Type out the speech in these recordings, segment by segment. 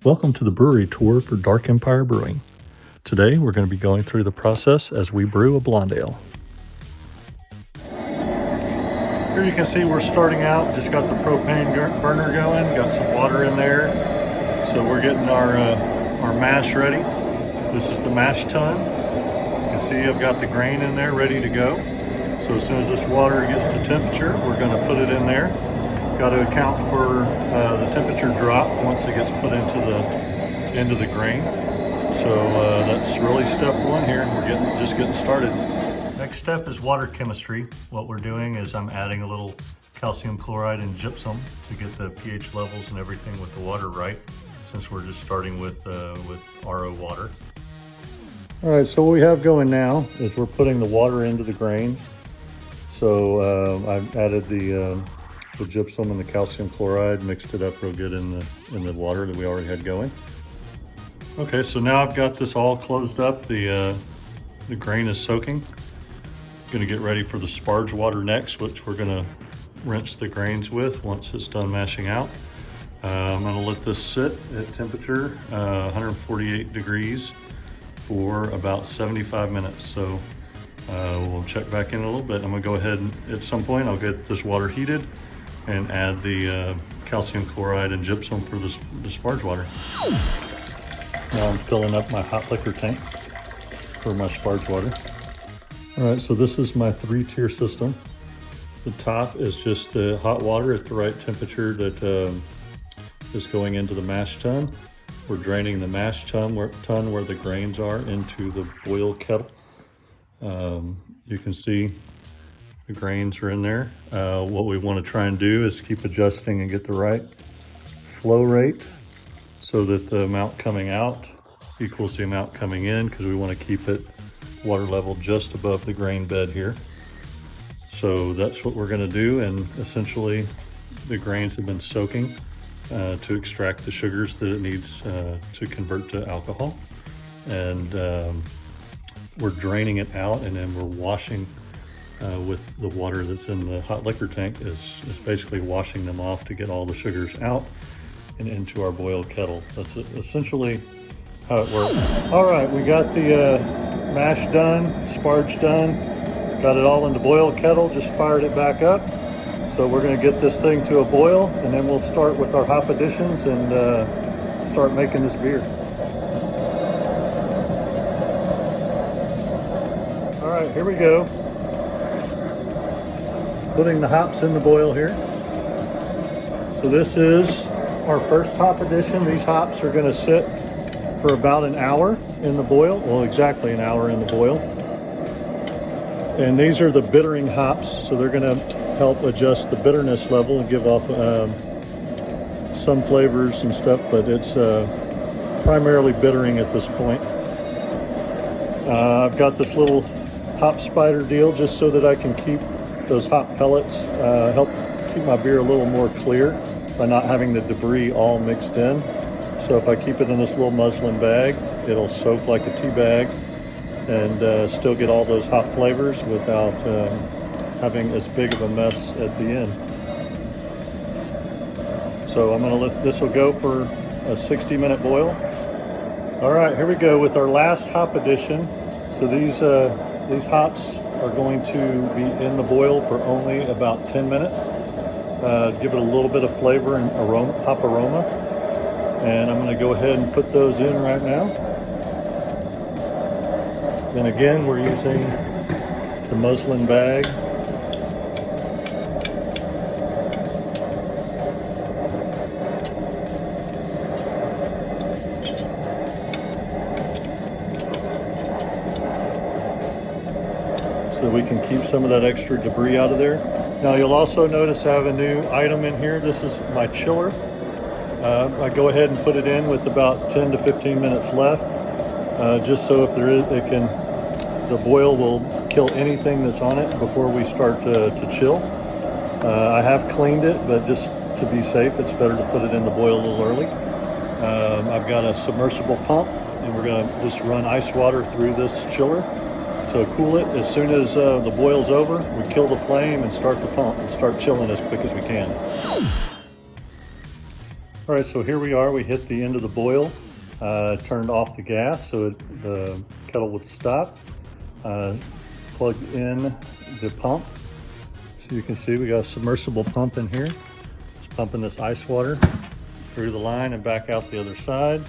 Welcome to the brewery tour for Dark Empire Brewing. Today we're going to be going through the process as we brew a blonde ale. Here you can see we're starting out, just got the propane burner going, got some water in there. So we're getting our mash ready. This is the mash tun. You can see I've got the grain in there ready to go. So as soon as this water gets to temperature, we're going to put it in there. Got to account for the temperature drop once it gets put into the grain. So that's really step one here. We're just getting started. Next step is water chemistry. What we're doing is I'm adding a little calcium chloride and gypsum to get the pH levels and everything with the water right, since we're just starting with RO water. All right, so what we have going now is we're putting the water into the grains. So I've added the gypsum and the calcium chloride, mixed it up real good in the water that we already had going. Okay, so now I've got this all closed up. The grain is soaking. Going to get ready for the sparge water next, which we're going to rinse the grains with once it's done mashing out. I'm going to let this sit at temperature 148 degrees for about 75 minutes. So we'll check back in a little bit. I'm going to go ahead and at some point I'll get this water heated and add the calcium chloride and gypsum for the sparge water. Now I'm filling up my hot liquor tank for my sparge water. All right, so this is my 3-tier system. The top is just the hot water at the right temperature that is going into the mash tun. We're draining the mash tun where the grains are into the boil kettle. You can see the grains are in there. What we want to try and do is keep adjusting and get the right flow rate so that the amount coming out equals the amount coming in, because we want to keep it water level just above the grain bed here. So that's what we're going to do, and essentially the grains have been soaking to extract the sugars that it needs to convert to alcohol. And we're draining it out, and then we're washing with the water that's in the hot liquor tank is basically washing them off to get all the sugars out and into our boil kettle. That's essentially how it works. All right, we got the mash done, sparge done, got it all in the boil kettle, just fired it back up. So we're going to get this thing to a boil, and then we'll start with our hop additions and start making this beer. All right, here we go. Putting the hops in the boil here. So this is our first hop addition. These hops are going to sit for about an hour in the boil. Well, exactly an hour in the boil. And these are the bittering hops, so they're going to help adjust the bitterness level and give off some flavors and stuff, but it's primarily bittering at this point. I've got this little hop spider deal just so that I can keep those hop pellets, help keep my beer a little more clear by not having the debris all mixed in. So if I keep it in this little muslin bag, it'll soak like a tea bag and still get all those hop flavors without having as big of a mess at the end. So I'm going to this will go for a 60-minute boil. All right, here we go with our last hop addition. So these hops are going to be in the boil for only about 10 minutes. Give it a little bit of flavor and aroma, hop aroma. And I'm going to go ahead and put those in right now. Then again, we're using the muslin bag. So we can keep some of that extra debris out of there. Now you'll also notice I have a new item in here. This is my chiller. I go ahead and put it in with about 10 to 15 minutes left, just so if there is, the boil will kill anything that's on it before we start to chill. I have cleaned it, but just to be safe, it's better to put it in the boil a little early. I've got a submersible pump, and we're going to just run ice water through this chiller to cool it. As soon as the boil's over, we kill the flame and start the pump and start chilling as quick as we can. All right, so here we are. We hit the end of the boil, turned off the gas so the kettle would stop. Plugged in the pump. So you can see we got a submersible pump in here. It's pumping this ice water through the line and back out the other side.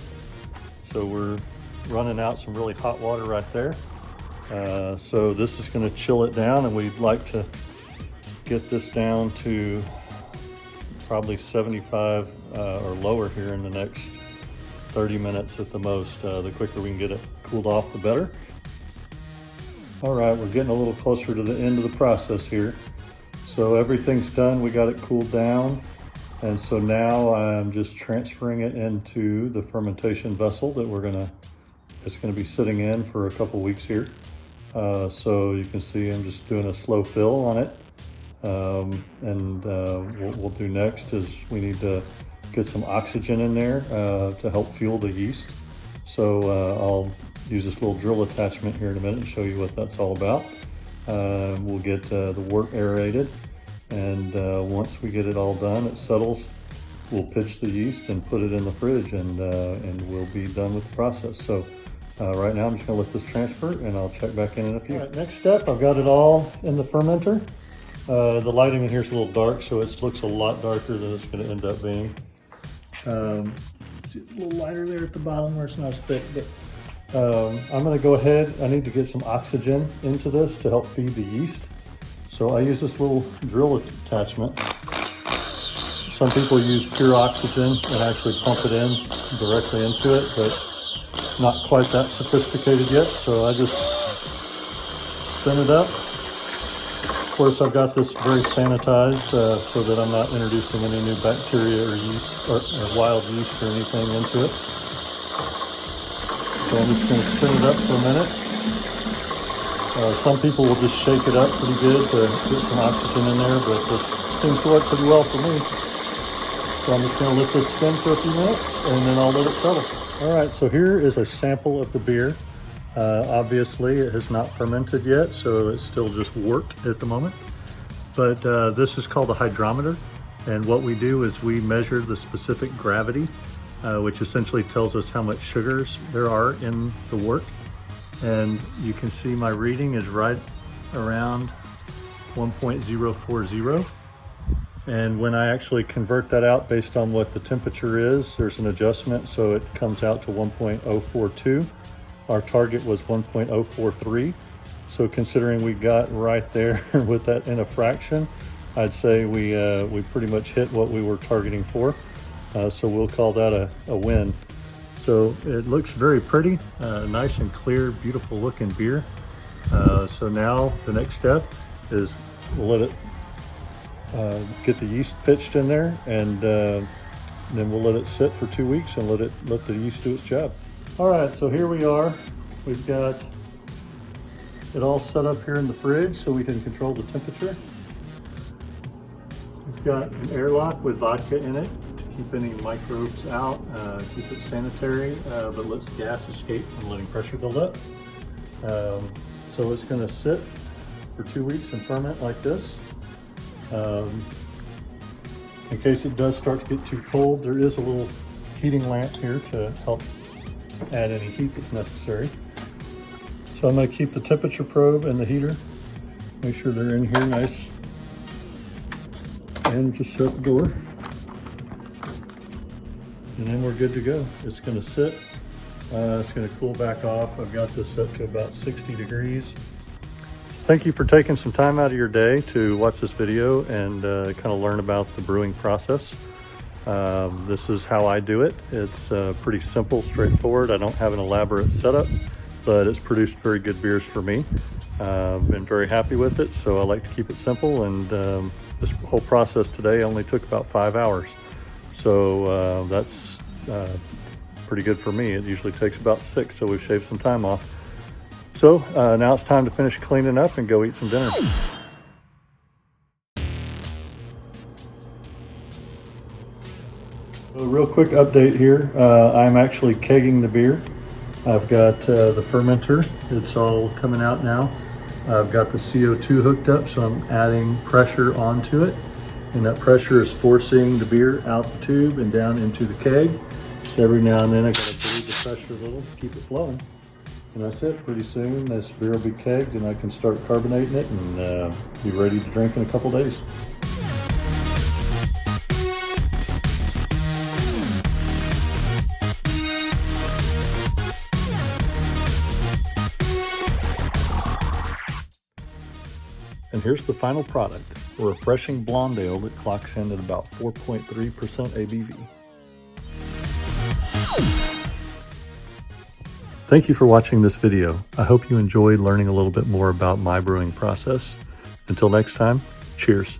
So we're running out some really hot water right there. So this is going to chill it down, and we'd like to get this down to probably 75 or lower here in the next 30 minutes at the most. The quicker we can get it cooled off, the better. All right, we're getting a little closer to the end of the process here. So everything's done, we got it cooled down. And so now I'm just transferring it into the fermentation vessel that it's gonna be sitting in for a couple weeks here. So you can see I'm just doing a slow fill on it. What we'll do next is we need to get some oxygen in there to help fuel the yeast. So I'll use this little drill attachment here in a minute and show you what that's all about. We'll get the wort aerated, and once we get it all done, it settles, we'll pitch the yeast and put it in the fridge, and we'll be done with the process. So right now I'm just gonna let this transfer, and I'll check back in a few. All right, next step, I've got it all in the fermenter. The lighting in here is a little dark, so it looks a lot darker than it's gonna end up being. See a little lighter there at the bottom where it's not as thick, but I'm gonna go ahead. I need to get some oxygen into this to help feed the yeast. So I use this little drill attachment. Some people use pure oxygen and actually pump it in directly into it, but not quite that sophisticated yet. So I just spin it up. Of course, I've got this very sanitized so that I'm not introducing any new bacteria or yeast or wild yeast or anything into it. So I'm just going to spin it up for a minute. Some people will just shake it up pretty good to get some oxygen in there, but this seems to work pretty well for me. So I'm just going to let this spin for a few minutes, and then I'll let it settle. All right, so here is a sample of the beer. Obviously, it has not fermented yet, so it's still just wort at the moment. But this is called a hydrometer, and what we do is we measure the specific gravity, which essentially tells us how much sugars there are in the wort. And you can see my reading is right around 1.040. And when I actually convert that out based on what the temperature is, there's an adjustment, so it comes out to 1.042. Our target was 1.043. So considering we got right there with that in a fraction, I'd say we pretty much hit what we were targeting for. So we'll call that a win. So it looks very pretty, nice and clear, beautiful looking beer. So now the next step is we'll let it get the yeast pitched in there, and then we'll let it sit for 2 weeks and let the yeast do its job. All right, so here we are. We've got it all set up here in the fridge so we can control the temperature. We've got an airlock with vodka in it to keep any microbes out, keep it sanitary, but lets gas escape from letting pressure build up. So it's gonna sit for 2 weeks and ferment like this. In case it does start to get too cold, there is a little heating lamp here to help add any heat that's necessary. So I'm going to keep the temperature probe and the heater, make sure they're in here nice, and just shut the door, and then we're good to go. It's going to sit, it's going to cool back off. I've got this up to about 60 degrees. Thank you for taking some time out of your day to watch this video and kind of learn about the brewing process. This is how I do it. It's pretty simple, straightforward. I don't have an elaborate setup, but it's produced very good beers for me. Been very happy with it, so I like to keep it simple, and this whole process today only took about 5 hours. So that's pretty good for me. It usually takes about 6, so we've shaved some time off. So now it's time to finish cleaning up and go eat some dinner. A real quick update here. I'm actually kegging the beer. I've got the fermenter. It's all coming out now. I've got the CO2 hooked up, so I'm adding pressure onto it. And that pressure is forcing the beer out the tube and down into the keg. So every now and then I gotta bleed the pressure a little to keep it flowing. And that's it. Pretty soon this beer will be kegged and I can start carbonating it and be ready to drink in a couple days. And here's the final product, a refreshing blonde ale that clocks in at about 4.3% ABV. Thank you for watching this video. I hope you enjoyed learning a little bit more about my brewing process. Until next time, cheers.